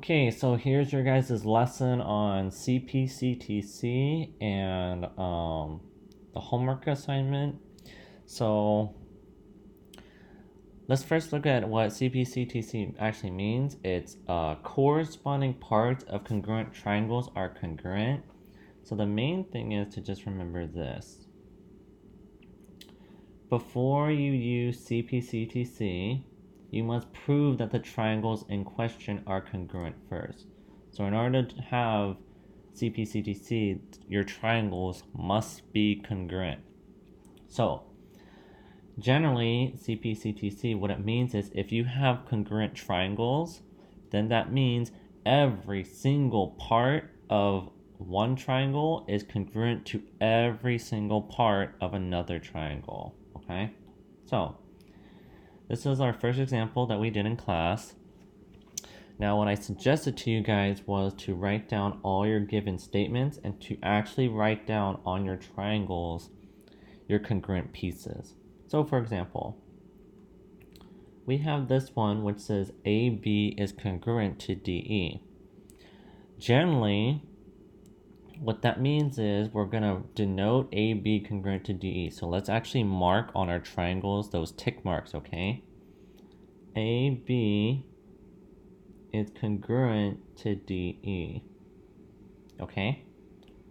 Okay, so here's your guys' lesson on CPCTC and the homework assignment. So let's first look at what CPCTC actually means. It's corresponding parts of congruent triangles are congruent. So the main thing is to just remember this. Before you use CPCTC, you must prove that the triangles in question are congruent first. So in order to have CPCTC, your triangles must be congruent. So generally, CPCTC, what it means is if you have congruent triangles, then that means every single part of one triangle is congruent to every single part of another triangle. Okay? So this is our first example that we did in class. Now, what I suggested to you guys was to write down all your given statements and to actually write down on your triangles your congruent pieces. So, for example, we have this one which says AB is congruent to DE. Generally, what that means is we're going to denote AB congruent to DE. So let's actually mark on our triangles those tick marks, okay? AB is congruent to DE. Okay?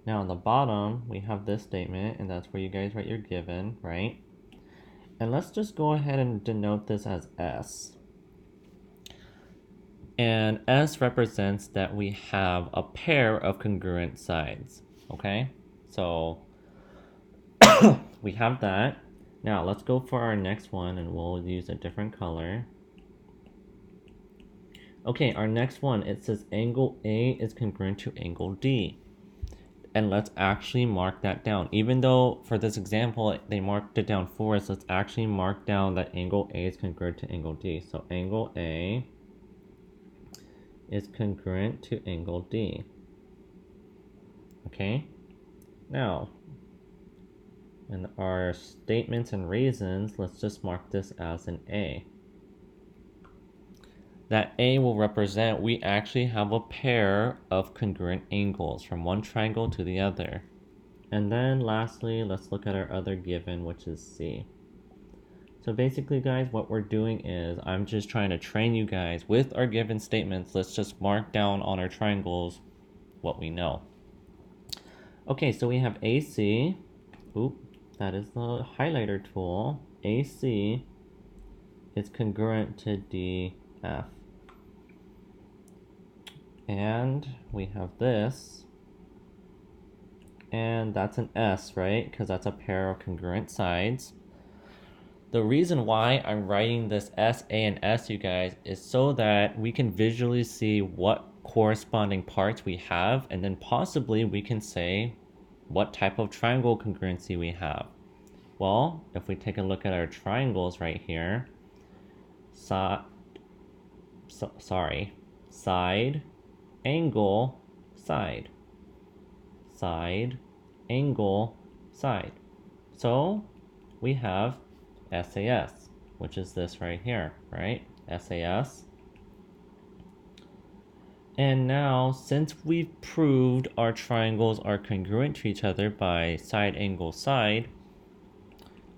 Now on the bottom, we have this statement, and that's where you guys write your given, right? And let's just go ahead and denote this as S. And S represents that we have a pair of congruent sides, okay? So we have that. Now let's go for our next one, and we'll use a different color. Okay, our next one, it says angle A is congruent to angle D. And let's actually mark that down. Even though for this example, they marked it down for us, let's actually mark down that angle A is congruent to angle D. So angle A is congruent to angle D. Okay? Now, in our statements and reasons, let's just mark this as an A. That A will represent we actually have a pair of congruent angles from one triangle to the other. And then lastly, let's look at our other given, which is C. So basically, guys, what we're doing is I'm just trying to train you guys with our given statements. Let's just mark down on our triangles what we know. Okay, so we have AC. Oop, that is the highlighter tool. AC is congruent to DF. And we have this. And that's an S, right? Because that's a pair of congruent sides. The reason why I'm writing this S, A, and S, you guys, is so that we can visually see what corresponding parts we have, and then possibly we can say what type of triangle congruency we have. Well, if we take a look at our triangles right here, side, angle, side, angle, side. So we have SAS, which is this right here, right? SAS. And now, since we've proved our triangles are congruent to each other by side, angle, side,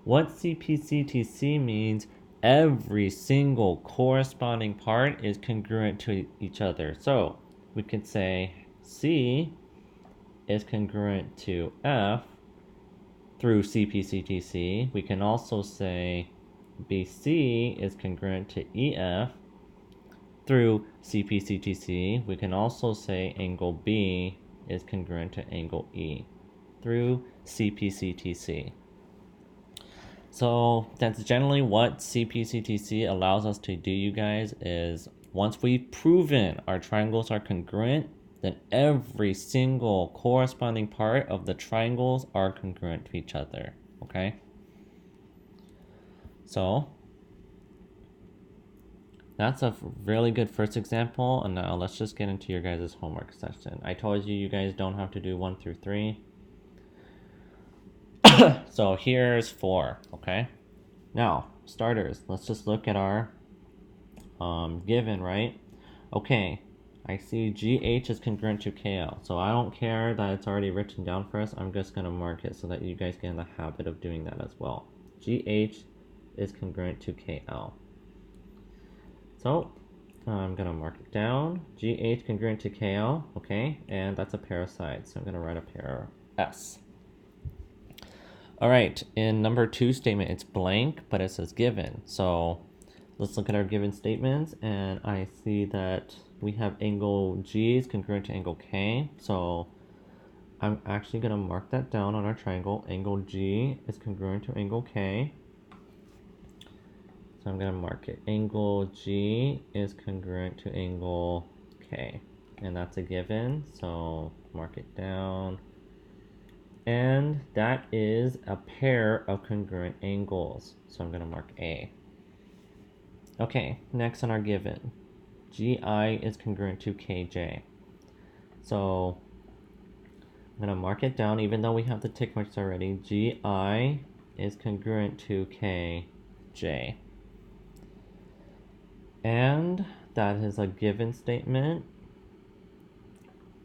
what CPCTC means, every single corresponding part is congruent to each other. So we could say C is congruent to F through CPCTC. We can also say BC is congruent to EF through CPCTC. We can also say angle B is congruent to angle E through CPCTC. So that's generally what CPCTC allows us to do, you guys, is once we've proven our triangles are congruent, then every single corresponding part of the triangles are congruent to each other, okay? So that's a really good first example, and now let's just get into your guys' homework session. I told you guys don't have to do 1 through 3. So here's 4, okay? Now, starters, let's just look at our given, right? Okay, I see GH is congruent to KL. So I don't care that it's already written down for us. I'm just going to mark it so that you guys get in the habit of doing that as well. GH is congruent to KL. So I'm going to mark it down. GH congruent to KL. Okay, and that's a pair of sides. So I'm going to write a pair S. All right, in number 2 statement, it's blank, but it says given. So let's look at our given statements, and I see that we have angle G is congruent to angle K. So I'm actually going to mark that down on our triangle. Angle G is congruent to angle K. So I'm going to mark it. Angle G is congruent to angle K. And that's a given, so mark it down. And that is a pair of congruent angles. So I'm going to mark A. Okay, next on our given. GI is congruent to KJ. So I'm going to mark it down even though we have the tick marks already. GI is congruent to KJ. And that is a given statement.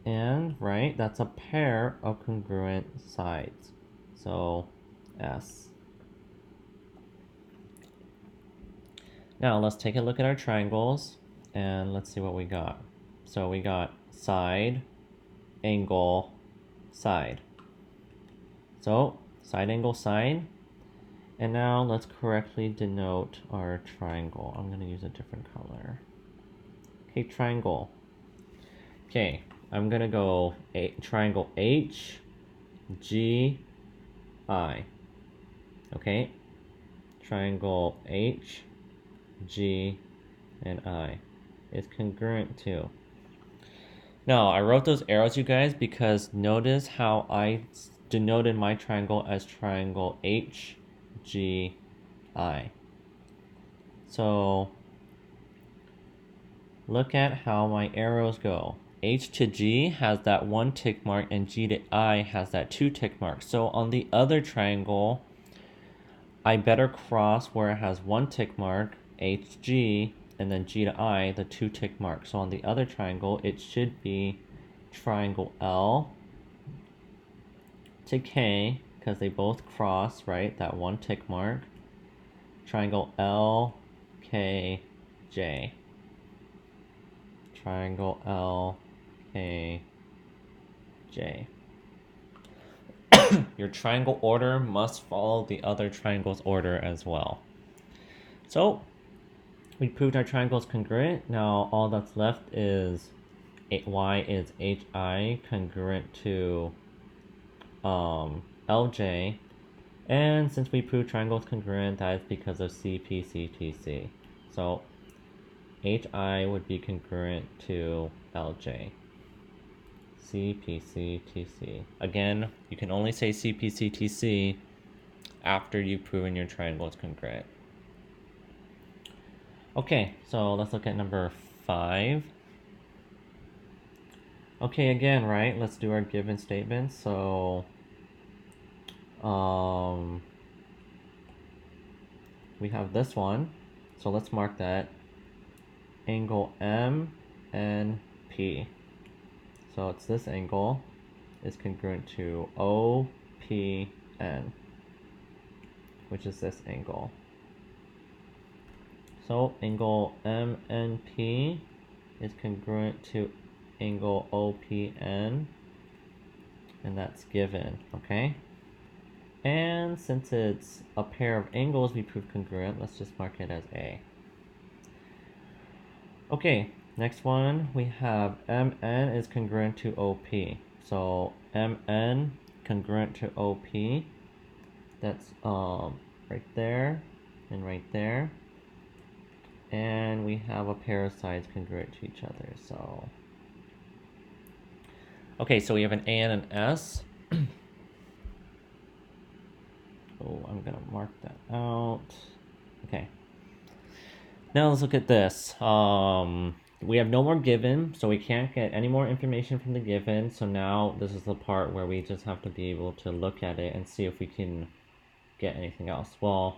And, right, that's a pair of congruent sides. So, S. Now, let's take a look at our triangles, and let's see what we got. So, we got side, angle, side. So, side, angle, side. And now, let's correctly denote our triangle. I'm going to use a different color. Okay, triangle. Okay. I'm going to go triangle H, G, I. Okay? Triangle H, G, and I is congruent to. Now, I wrote those arrows, you guys, because notice how I denoted my triangle as triangle H, G, I. So, look at how my arrows go. H to G has that 1 tick mark and G to I has that 2 tick marks. So on the other triangle, I better cross where it has 1 tick mark, HG, and then G to I, the 2 tick marks. So on the other triangle, it should be triangle L to K, because they both cross, right, that 1 tick mark. Triangle L, K, J. Triangle L, K, J. Your triangle order must follow the other triangle's order as well. So, we proved our triangle is congruent. Now, all that's left is y is hi congruent to lj. And since we proved triangle is congruent, that is because of CPCTC. So, hi would be congruent to lj. CPCTC. Again, you can only say CPCTC after you've proven your triangle is congruent. Okay, so let's look at number 5. Okay, again, right, let's do our given statements. So, we have this one. So let's mark that. Angle M and P. So it's this angle is congruent to OPN, which is this angle. So angle MNP is congruent to angle OPN, and that's given, okay? And since it's a pair of angles we prove congruent, let's just mark it as A. Okay, next one, we have MN is congruent to OP. So MN congruent to OP, that's right there and right there. And we have a pair of sides congruent to each other, so. Okay, so we have an A and an S. Oh, I'm gonna mark that out. Okay. Now let's look at this. We have no more given, so we can't get any more information from the given. So now this is the part where we just have to be able to look at it and see if we can get anything else. Well,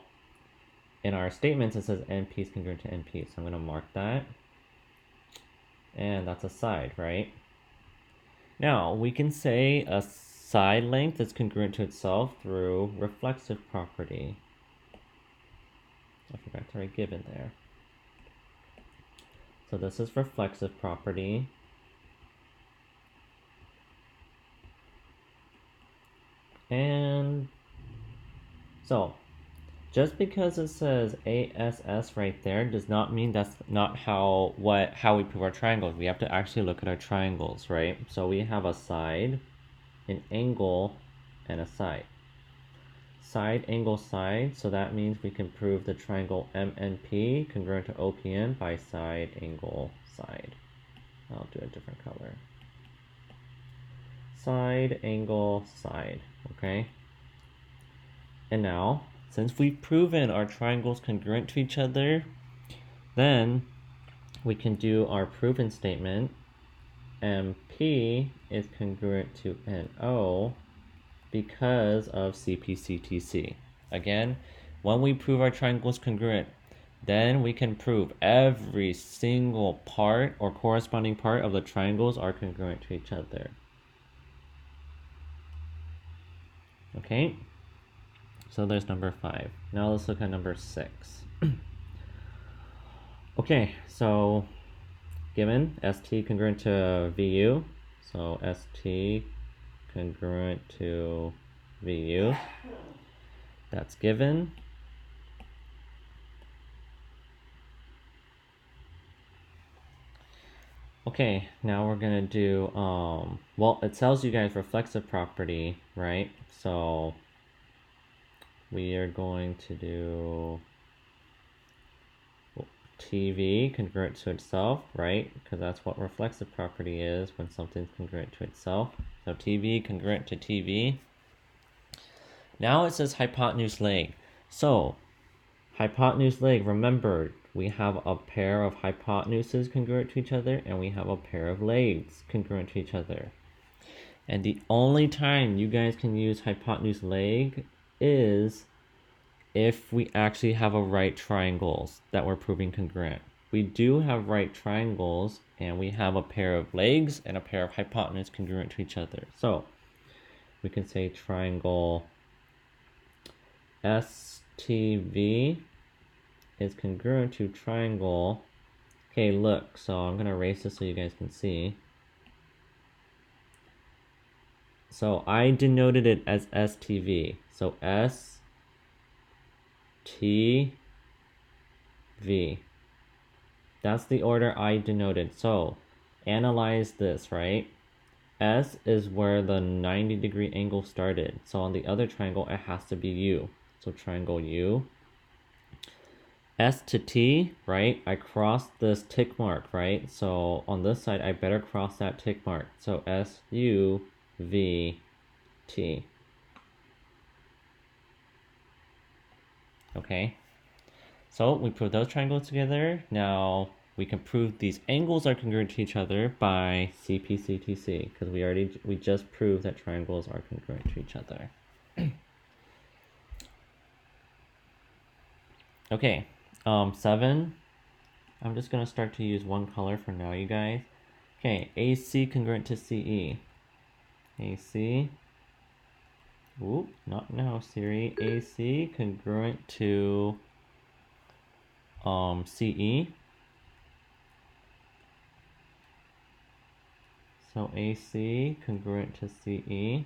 in our statements, it says NP is congruent to NP, so I'm going to mark that. And that's a side, right? Now, we can say a side length is congruent to itself through reflexive property. I forgot to write given there. So this is reflexive property. And so, just because it says ASS right there does not mean that's not how we prove our triangles. We have to actually look at our triangles, right? So we have a side, an angle, and a side. Side, angle, side, so that means we can prove the triangle MNP congruent to OPN by side, angle, side. I'll do a different color. Side, angle, side, okay? And now, since we've proven our triangles congruent to each other, then we can do our proven statement. MP is congruent to NO because of CPCTC. Again, when we prove our triangle is congruent, then we can prove every single part or corresponding part of the triangles are congruent to each other. Okay, so there's number 5. Now let's look at number 6. Okay, so given ST congruent to VU, so ST congruent to VU, that's given. Okay, now we're gonna do, well, it tells you guys reflexive property, right? So we are going to do TV congruent to itself, right? Because that's what reflexive property is when something's congruent to itself. So TV congruent to TV. Now it says hypotenuse leg. So hypotenuse leg, remember, we have a pair of hypotenuses congruent to each other, and we have a pair of legs congruent to each other. And the only time you guys can use hypotenuse leg is if we actually have a right triangles that we're proving congruent. We do have right triangles, and we have a pair of legs and a pair of hypotenuse congruent to each other. So we can say triangle STV is congruent to triangle. Okay, look, so I'm gonna erase this so you guys can see. So I denoted it as STV. So STV. That's the order I denoted. So analyze this, right? S is where the 90-degree angle started. So on the other triangle, it has to be U. So triangle U. S to T, right? I crossed this tick mark, right? So on this side, I better cross that tick mark. So SUVT. Okay. So we put those triangles together. Now we can prove these angles are congruent to each other by CPCTC, because we just proved that triangles are congruent to each other. Okay, 7. I'm just gonna start to use one color for now, you guys. Okay, AC congruent to CE. AC. Ooh, not now, Siri. AC congruent to CE. So AC congruent to CE.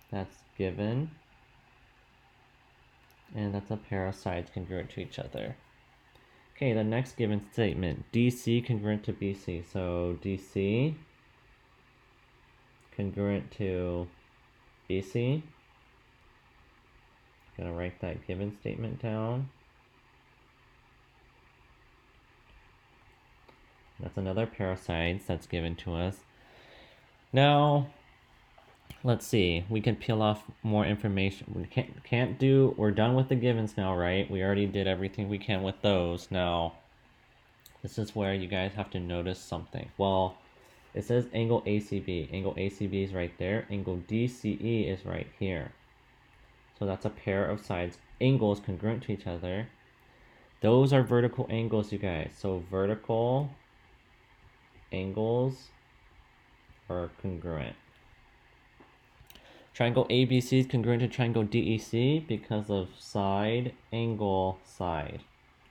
That's given. And that's a pair of sides congruent to each other. Okay, the next given statement, DC congruent to BC. So DC congruent to BC. Gonna write that given statement down. That's another pair of sides that's given to us. Now, let's see. We can peel off more information. We can't do. We're done with the givens now, right? We already did everything we can with those. Now, this is where you guys have to notice something. Well, it says angle ACB. Angle ACB is right there. Angle DCE is right here. So that's a pair of sides, angles congruent to each other. Those are vertical angles, you guys. So vertical angles are congruent. Triangle ABC is congruent to triangle DEC because of side, angle, side.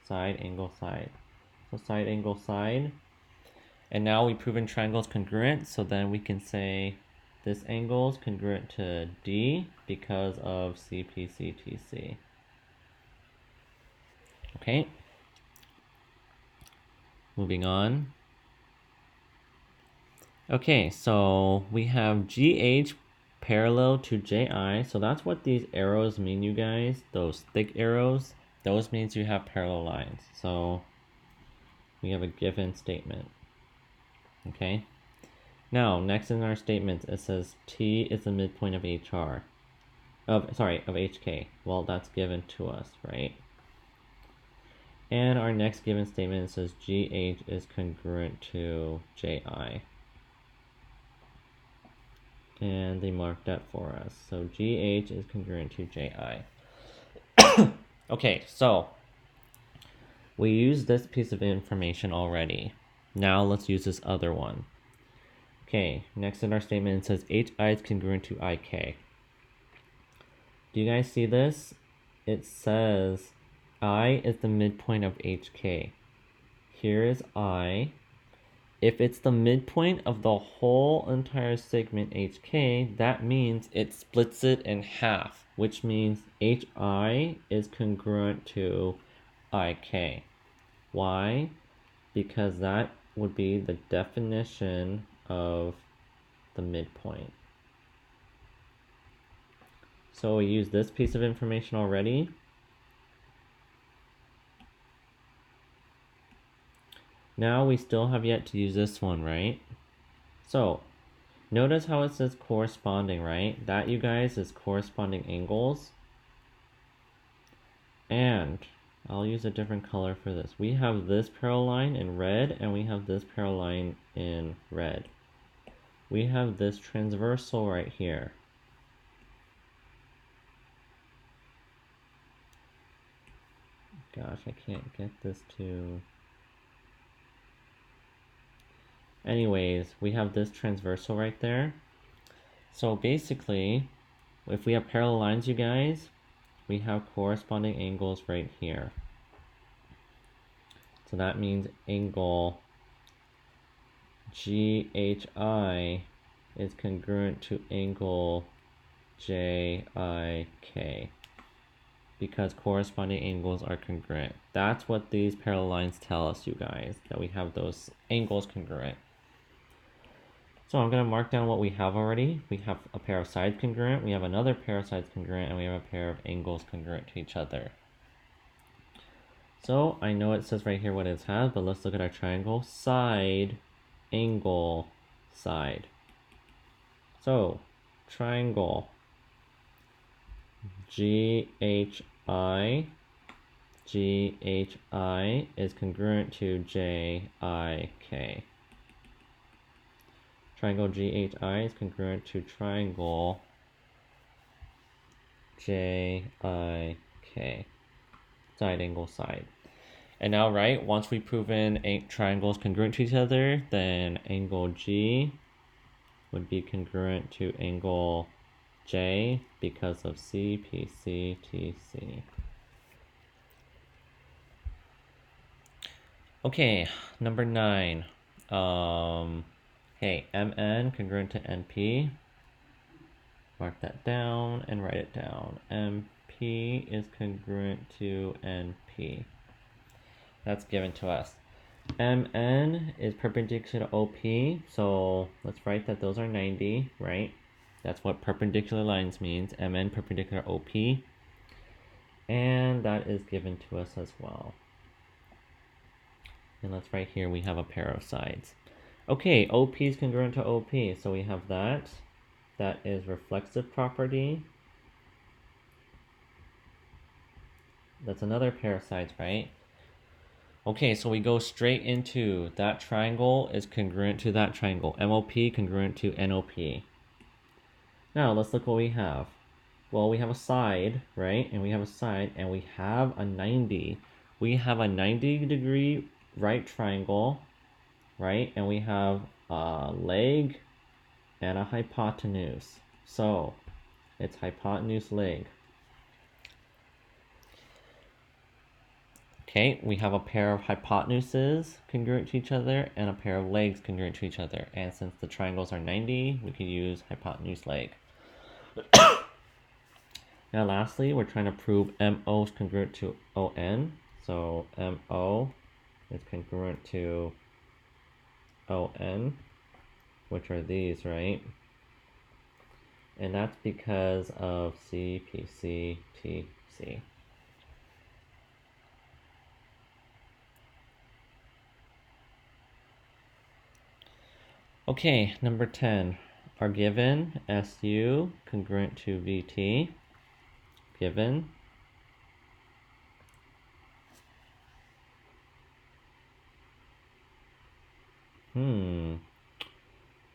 Side, angle, side. So side, angle, side. And now we've proven triangle is congruent, so then we can say this angle is congruent to D because of CPCTC. Okay. Moving on. Okay, so we have GH parallel to JI. So that's what these arrows mean, you guys. Those thick arrows, those means you have parallel lines. So we have a given statement. Okay. Now, next in our statements, it says T is the midpoint of HR. Of HK. Well, that's given to us, right? And our next given statement says GH is congruent to JI. And they marked that for us. So GH is congruent to JI. Okay, so we used this piece of information already. Now let's use this other one. Okay, next in our statement it says HI is congruent to IK. Do you guys see this? It says I is the midpoint of HK. Here is I. If it's the midpoint of the whole entire segment HK, that means it splits it in half, which means HI is congruent to IK. Why? Because that would be the definition of the midpoint. So we use this piece of information already. Now we still have yet to use this one, right? So notice how it says corresponding, right? That, you guys, is corresponding angles. And I'll use a different color for this. We have this parallel line in red, and we have this parallel line in red. We have this transversal right here. Gosh, I can't get this to... Anyways, we have this transversal right there. So basically, if we have parallel lines, you guys, we have corresponding angles right here. So that means angle GHI is congruent to angle JIK because corresponding angles are congruent. That's what these parallel lines tell us, you guys, that we have those angles congruent. So I'm going to mark down what we have already. We have a pair of sides congruent, we have another pair of sides congruent, and we have a pair of angles congruent to each other. So I know it says right here what it has, but let's look at our triangle. Side, angle, side. So triangle GHI is congruent to JIK. Triangle GHI is congruent to triangle JIK. Side, angle, side. And now, right, once we've proven triangles congruent to each other, then angle G would be congruent to angle J because of CPCTC. Okay, number 9. Hey, MN congruent to NP. Mark that down and write it down. MP is congruent to NP. That's given to us. MN is perpendicular to OP, so let's write that those are 90, right? That's what perpendicular lines means. MN perpendicular OP. And that is given to us as well. And let's write here we have a pair of sides. Okay, OP is congruent to OP, so we have that. That is reflexive property. That's another pair of sides, right? Okay, so we go straight into that triangle is congruent to that triangle. MOP congruent to NOP. Now, let's look what we have. Well, we have a side, right? And we have a side, and we have a 90. We have a 90-degree right triangle right? And we have a leg and a hypotenuse. So it's hypotenuse leg. Okay, we have a pair of hypotenuses congruent to each other and a pair of legs congruent to each other. And since the triangles are 90, we can use hypotenuse leg. Now lastly, we're trying to prove MO is congruent to ON. So MO is congruent to ON, which are these, right? And that's because of CPCTC. Okay, number 10. Are given SU congruent to VT. Given.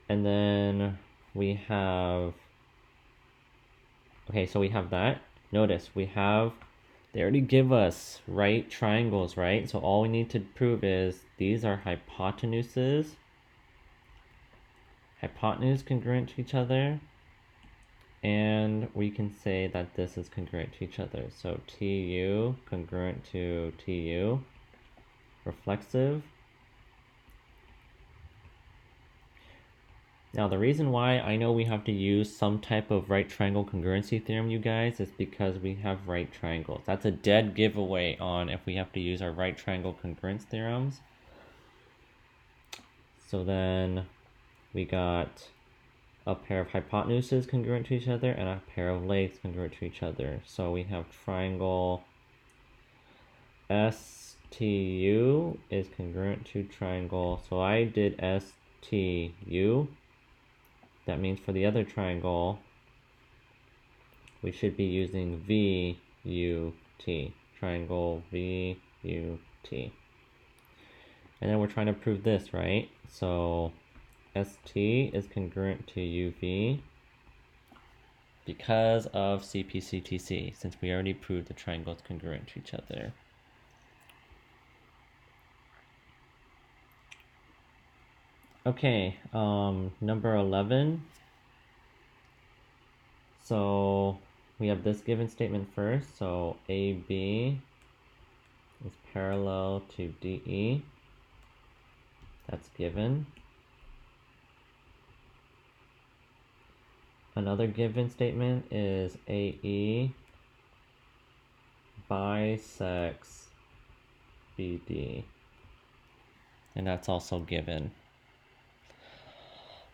And then we have, okay, so we have that. Notice we have, they already give us right triangles, right? So all we need to prove is these are hypotenuses. Hypotenuse congruent to each other. And we can say that this is congruent to each other. So TU congruent to TU. Reflexive. Now the reason why I know we have to use some type of right triangle congruency theorem, you guys, is because we have right triangles. That's a dead giveaway on if we have to use our right triangle congruence theorems. So then we got a pair of hypotenuses congruent to each other and a pair of legs congruent to each other. So we have triangle STU is congruent to triangle. So I did STU. That means for the other triangle, we should be using VUT. Triangle VUT. And then we're trying to prove this, right? So ST is congruent to UV because of CPCTC, since we already proved the triangle is congruent to each other. Okay, number 11. So we have this given statement first. So AB is parallel to DE. That's given. Another given statement is AE bisects BD. And that's also given.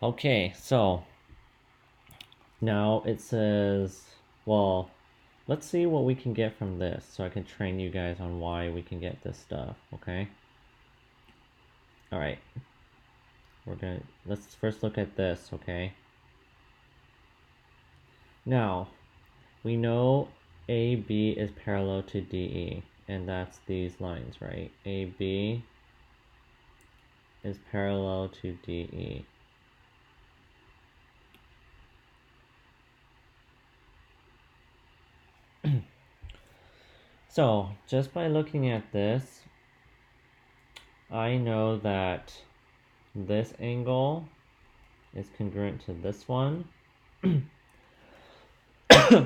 Okay, so now it says, well, let's see what we can get from this so I can train you guys on why we can get this stuff, okay? All right. Let's first look at this, okay? Now, we know AB is parallel to DE, and that's these lines, right? AB is parallel to DE. So, just by looking at this, I know that this angle is congruent to this one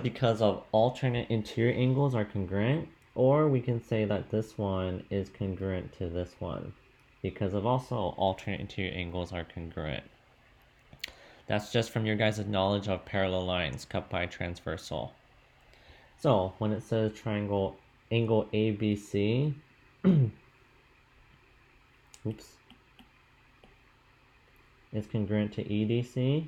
because of alternate interior angles are congruent, or we can say that this one is congruent to this one because of also alternate interior angles are congruent. That's just from your guys' knowledge of parallel lines cut by transversal. So when it says triangle angle ABC, oops, is congruent to EDC.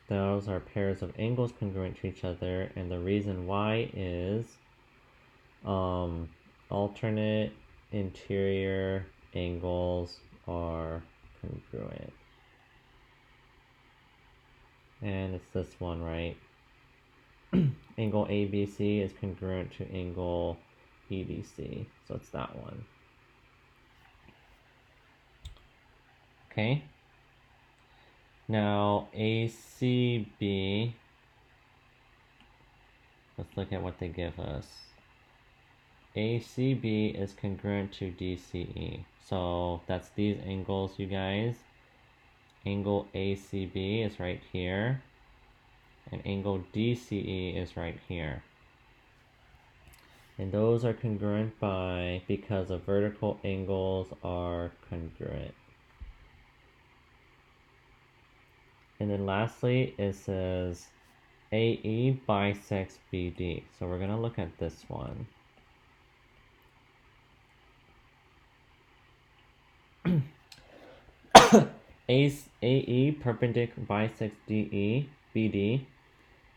Those are pairs of angles congruent to each other, and the reason why is alternate interior angles are congruent. And it's this one, right? Angle ABC is congruent to angle EDC, so it's that one. Okay. Now ACB, let's look at what they give us. ACB is congruent to DCE. So that's these angles, you guys. Angle ACB is right here, and angle DCE is right here. And those are congruent because the vertical angles are congruent. And then lastly, it says AE bisects BD. So we're going to look at this one. AE perpendicular bisects BD.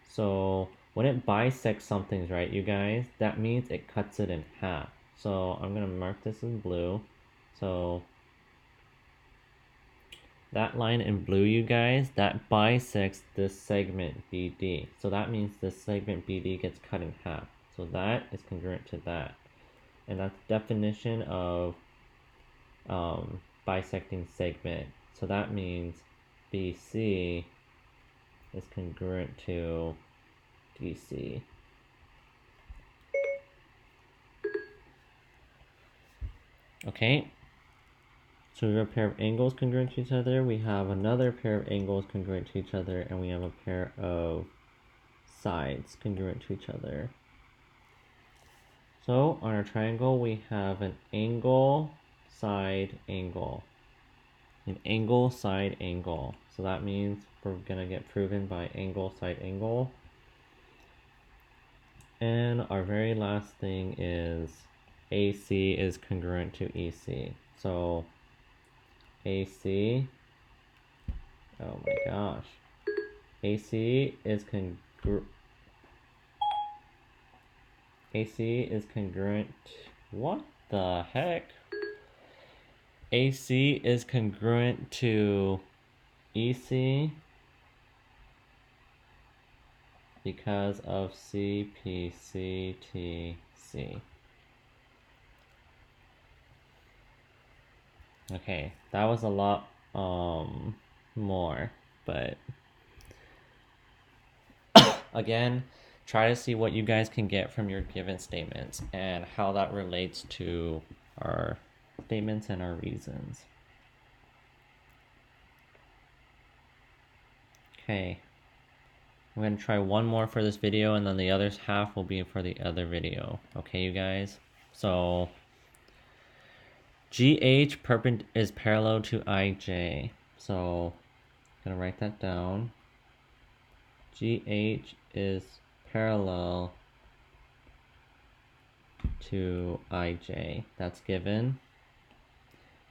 So when it bisects something, right, you guys, that means it cuts it in half. So I'm going to mark this in blue. So that line in blue, you guys, that bisects this segment BD. So that means this segment BD gets cut in half. So that is congruent to that. And that's the definition of bisecting segment. So that means BC is congruent to DC. Okay. So we have a pair of angles congruent to each other, we have another pair of angles congruent to each other, and we have a pair of sides congruent to each other. So on our triangle, we have an angle, side, angle. An angle, side, angle. So that means we're going to get proven by angle, side, angle. And our very last thing is AC is congruent to EC. So AC, oh my gosh, AC is congruent, what the heck? AC is congruent to EC because of CPCTC. Okay, that was a lot more, but again, try to see what you guys can get from your given statements and how that relates to our statements and our reasons. Okay, I'm going to try one more for this video, and then the other half will be for the other video. Okay, you guys? So GH is parallel to IJ. So I'm going to write that down. GH is parallel to IJ. That's given.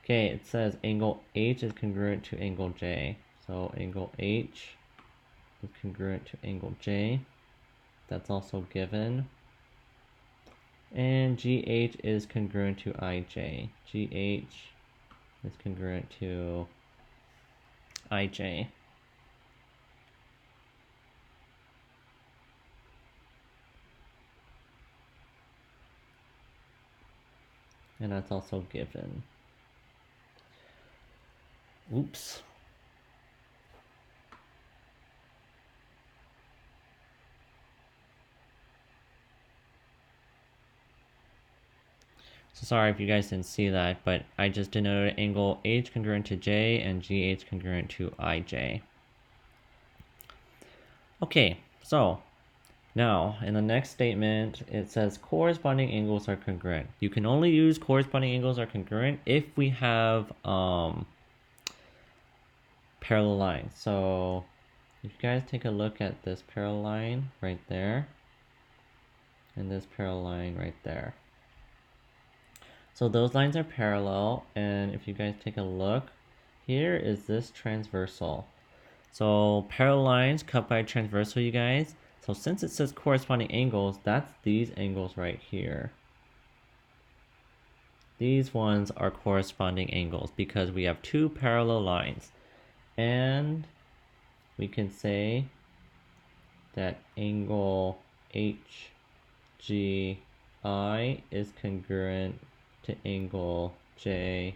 Okay, it says angle H is congruent to angle J. So angle H is congruent to angle J. That's also given. And GH is congruent to IJ. GH is congruent to IJ. And that's also given. Oops. So sorry if you guys didn't see that, but I just denoted angle H congruent to J and GH congruent to IJ. Okay, so now in the next statement, it says corresponding angles are congruent. You can only use corresponding angles are congruent if we have parallel lines. So if you guys take a look at this parallel line right there, and this parallel line right there. So those lines are parallel, and if you guys take a look, here is this transversal. So parallel lines cut by transversal, you guys. So since it says corresponding angles, that's these angles right here. These ones are corresponding angles because we have two parallel lines. And we can say that angle HGI is congruent to angle JIK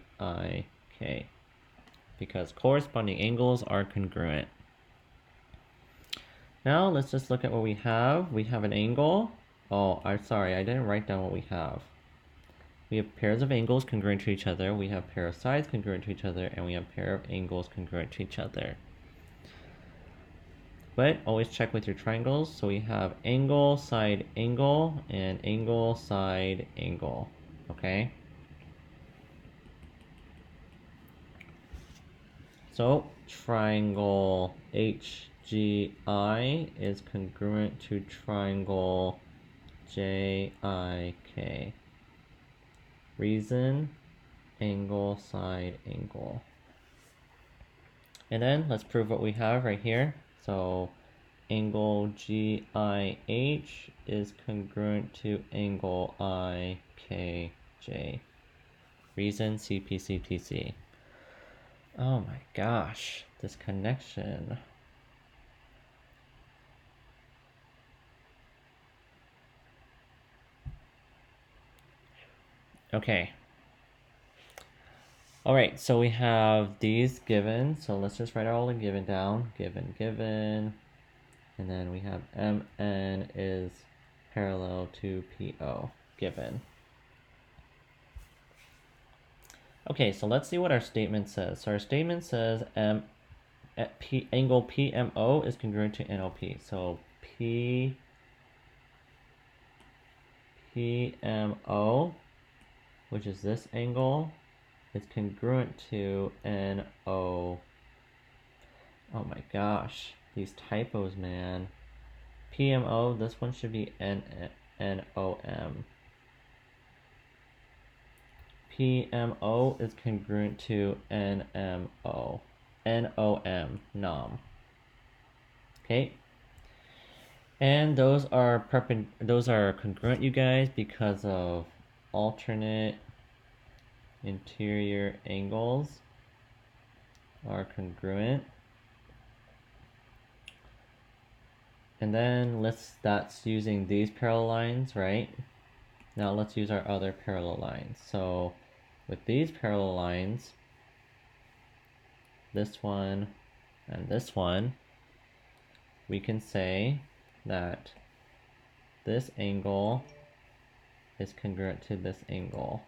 because corresponding angles are congruent. Now let's just look at what we have. We have an angle. Oh, I'm sorry, I didn't write down what we have. We have pairs of angles congruent to each other, we have pair of sides congruent to each other, and we have pair of angles congruent to each other. But always check with your triangles. So we have angle, side, angle, and angle, side, angle. Okay? So triangle HGI is congruent to triangle JIK. Reason, angle, side, angle. And then let's prove what we have right here. So angle GIH is congruent to angle IKJ. Reason, CPCTC. Oh my gosh, this connection. Okay. All right, so we have these given. So let's just write all the given down. Given. And then we have MN is parallel to PO, given. Okay, so let's see what our statement says. So our statement says angle PMO is congruent to NOP. So PMO, which is this angle, is congruent to NO. Oh my gosh, these typos, man. PMO, this one should be NOM. PMO is congruent to NMO. NOM. Okay? And those are congruent, you guys, because of alternate interior angles are congruent. And then that's using these parallel lines, right? Now let's use our other parallel lines. So with these parallel lines, this one and this one, we can say that this angle is congruent to this angle.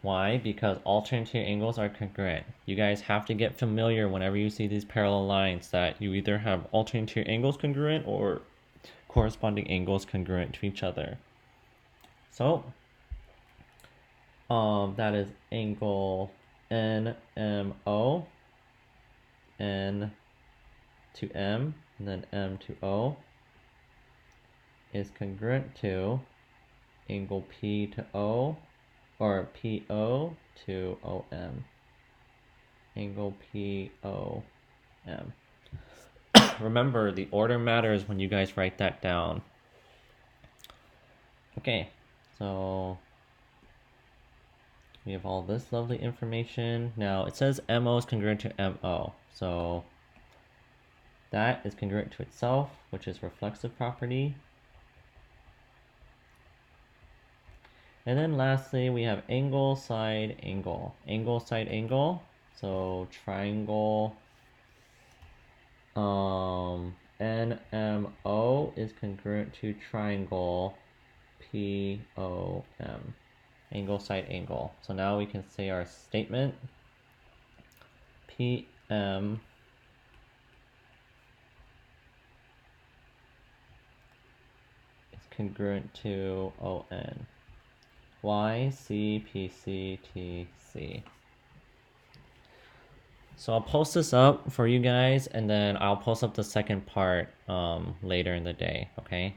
Why? Because alternate angles are congruent. You guys have to get familiar whenever you see these parallel lines that you either have alternate angles congruent or corresponding angles congruent to each other. So that is angle NMO, N to M, and then M to O is congruent to angle P to O, or PO to OM. Angle POM. Remember, the order matters when you guys write that down. Okay, so we have all this lovely information. Now it says MO is congruent to MO. So that is congruent to itself, which is reflexive property. And then lastly, we have angle, side, angle. Angle, side, angle. So triangle NMO is congruent to triangle POM. Angle, side, angle. So now we can say our statement. PM is congruent to ON. Y, C, P, C, T, C. So I'll post this up for you guys, and then I'll post up the second part later in the day, okay?